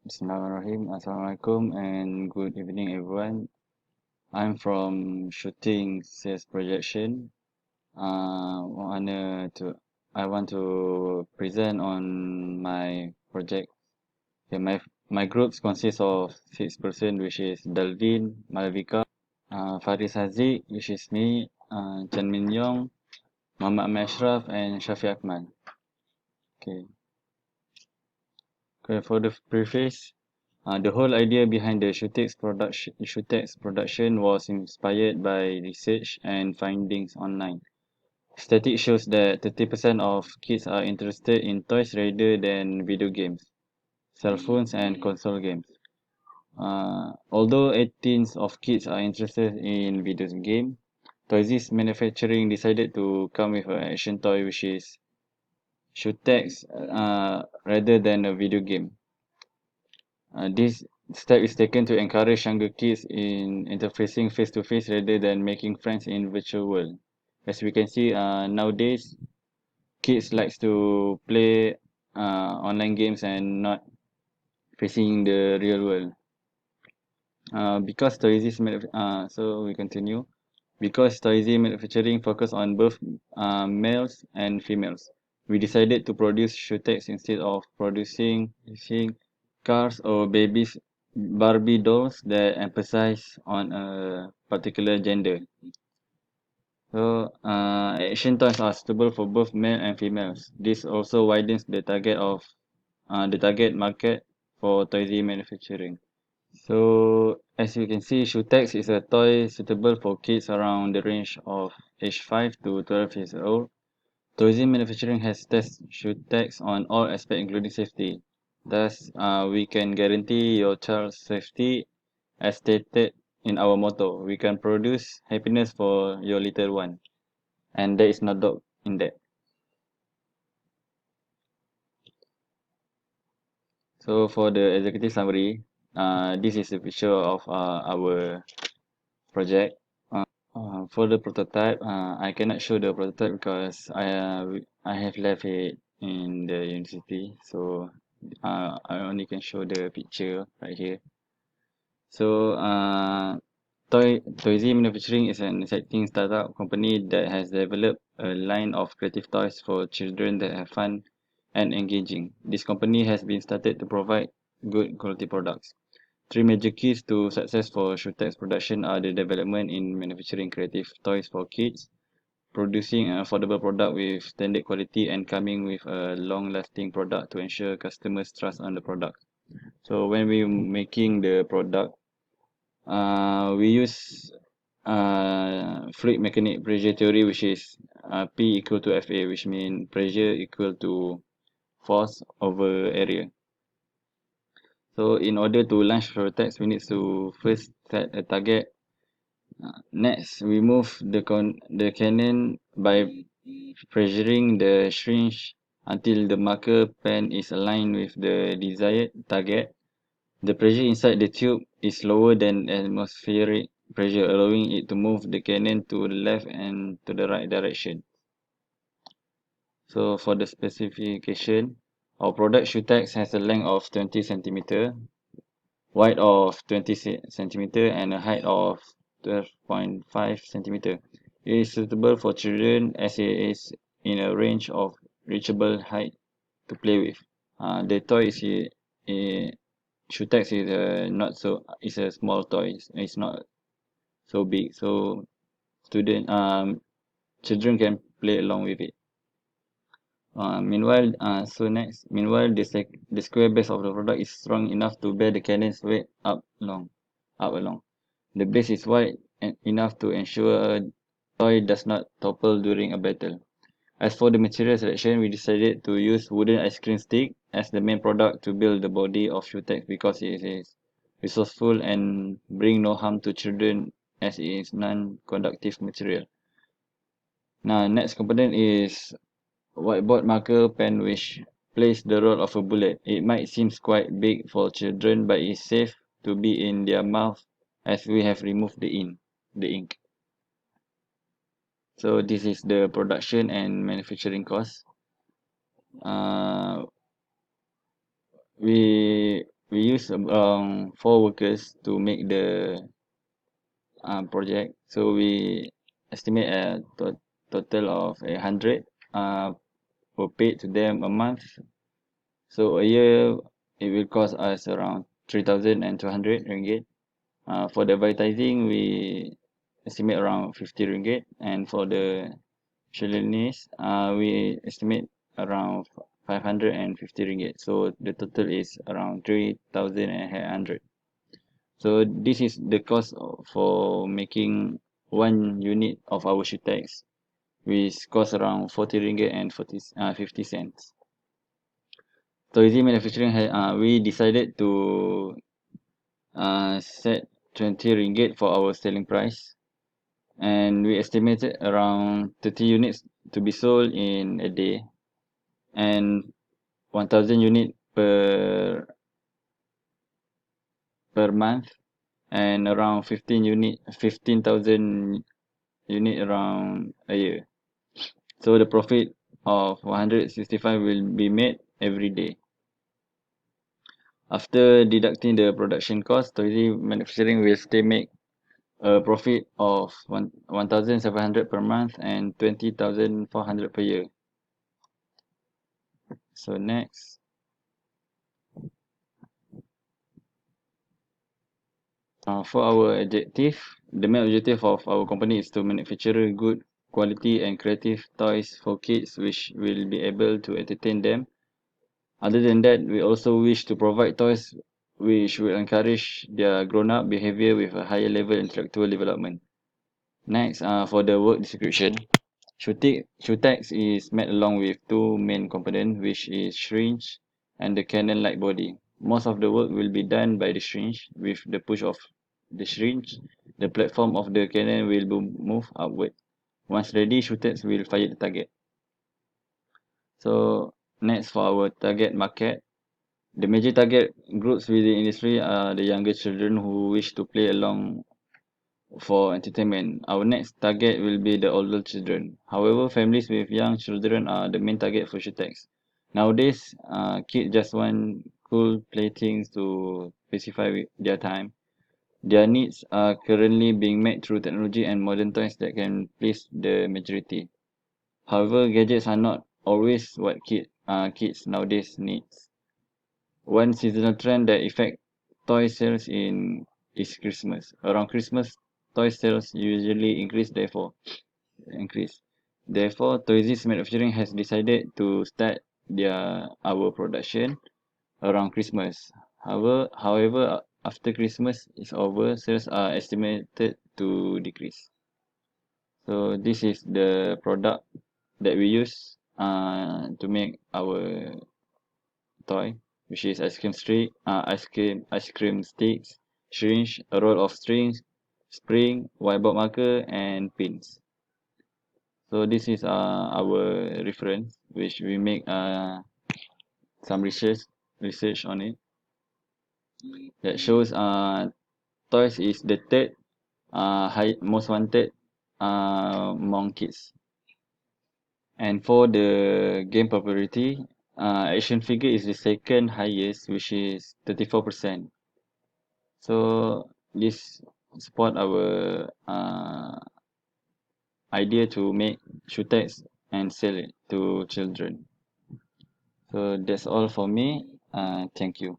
Bismillahirrahmanirrahim. Assalamualaikum and good evening, everyone. I'm from Shooting Sales Projection. I want to present on my project. Okay, my groups consists of 6 person, which is Dalvin, Malvika, Faris Haziq, which is me, Chen Min Yong, Muhammad Ahmad Ashraf, and Shafi Akmal. Okay. Okay, for the preface, the whole idea behind the Shootex production was inspired by research and findings online. Statistics shows that 30% of kids are interested in toys rather than video games, cell phones, and console games. Although 18 of kids are interested in video game, Toys Manufacturing decided to come with an action toy which is Shootex rather than a video game. This step is taken to encourage younger kids in interfacing face to face rather than making friends in virtual world. As we can see, nowadays kids likes to play online games and not facing the real world. Because so we continue. Because Toysy manufacturing focus on both males and females, we decided to produce Shootex instead of producing cars or babies Barbie dolls that emphasize on a particular gender. So, action toys are suitable for both male and females. This also widens the target market for Toysy manufacturing. So, as you can see, Shootex is a toy suitable for kids around the range of age 5 to 12 years old. Tourism Manufacturing has tested Shootex on all aspects, including safety. Thus, we can guarantee your child's safety, as stated in our motto. We can produce happiness for your little one, and there is no doubt in that. So, for the executive summary, this is a picture of our project. For the prototype, I cannot show the prototype because I have left it in the university, so I only can show the picture right here. So, Toysy Manufacturing is an exciting startup company that has developed a line of creative toys for children that are fun and engaging. This company has been started to provide good quality products. Three major keys to success for Shootex production are the development in manufacturing creative toys for kids, producing an affordable product with standard quality, and coming with a long-lasting product to ensure customers trust on the product. So when we making the product, we use fluid mechanic pressure theory, which is P equal to FA, which means pressure equal to force over area. So in order to launch Shootex, we need to first set a target. Next, we move the cannon by pressuring the syringe until the marker pen is aligned with the desired target. The pressure inside the tube is lower than atmospheric pressure, allowing it to move the cannon to the left and to the right direction. So for the specification, our product Shootex has a length of 20 centimeter, width of 20 centimeter, and a height of 12.5 centimeter. It is suitable for children as it is in a range of reachable height to play with. The toy is Shootex is it's a small toy. It's not so big, so children can play along with it. Meanwhile, the square base of the product is strong enough to bear the cannon's weight up along. The base is wide enough to ensure a toy does not topple during a battle. As for the material selection, we decided to use wooden ice cream stick as the main product to build the body of Shootex because it is resourceful and bring no harm to children as it is non-conductive material. Now, next component is whiteboard marker pen, which plays the role of a bullet. It might seem quite big for children, but it's safe to be in their mouth as we have removed the ink. So this is the production and manufacturing cost. Uh, we we use 4 workers to make the project. So we estimate a total of 100 per paid to them a month. So a year it will cost us around 3,200 ringgit. For the advertising we estimate around 50 ringgit, and for the miscellaneous we estimate around 550 ringgit. So the total is around 3,100. So this is the cost for making 1 unit of our Shootex, which costs around 40 ringgit and 50 cents. So easy manufacturing, we decided to set 20 ringgit for our selling price, and we estimated around 30 units to be sold in a day, and 1,000 unit per month, and around 15,000 unit around a year. So the profit of 165 will be made every day. After deducting the production cost, Toizi Manufacturing will still make a profit of 1,700 per month and 20,400 per year. So next, for our objective, the main objective of our company is to manufacture good quality and creative toys for kids which will be able to entertain them. Other than that, we also wish to provide toys which will encourage their grown-up behavior with a higher level intellectual development. Next, for the work description, Shootex is made along with two main components, which is syringe and the cannon light body. Most of the work will be done by the syringe. With the push of the syringe, the platform of the cannon will be moved upward. Once ready, Shootex will fire the target. So next, for our target market, the major target groups within the industry are the younger children who wish to play along for entertainment. Our next target will be the older children. However, families with young children are the main target for Shootex. Nowadays, kids just want cool playthings to pacify with their time. Their needs are currently being met through technology and modern toys that can please the majority. However, gadgets are not always what kids nowadays needs. One seasonal trend that affects toy sales is Christmas. Around Christmas, toy sales usually increase. Therefore, Toys Manufacturing has decided to start our production around Christmas. However, after Christmas is over, sales are estimated to decrease. So this is the product that we use to make our toy, which is ice cream sticks, syringe, a roll of strings, spring, whiteboard marker, and pins. So this is our reference, which we make some research on it that shows toys is the third most wanted among kids. And for the game popularity, action figure is the second highest, which is 34%. So this support our idea to make Shootex and sell it to children. So that's all for me. Thank you.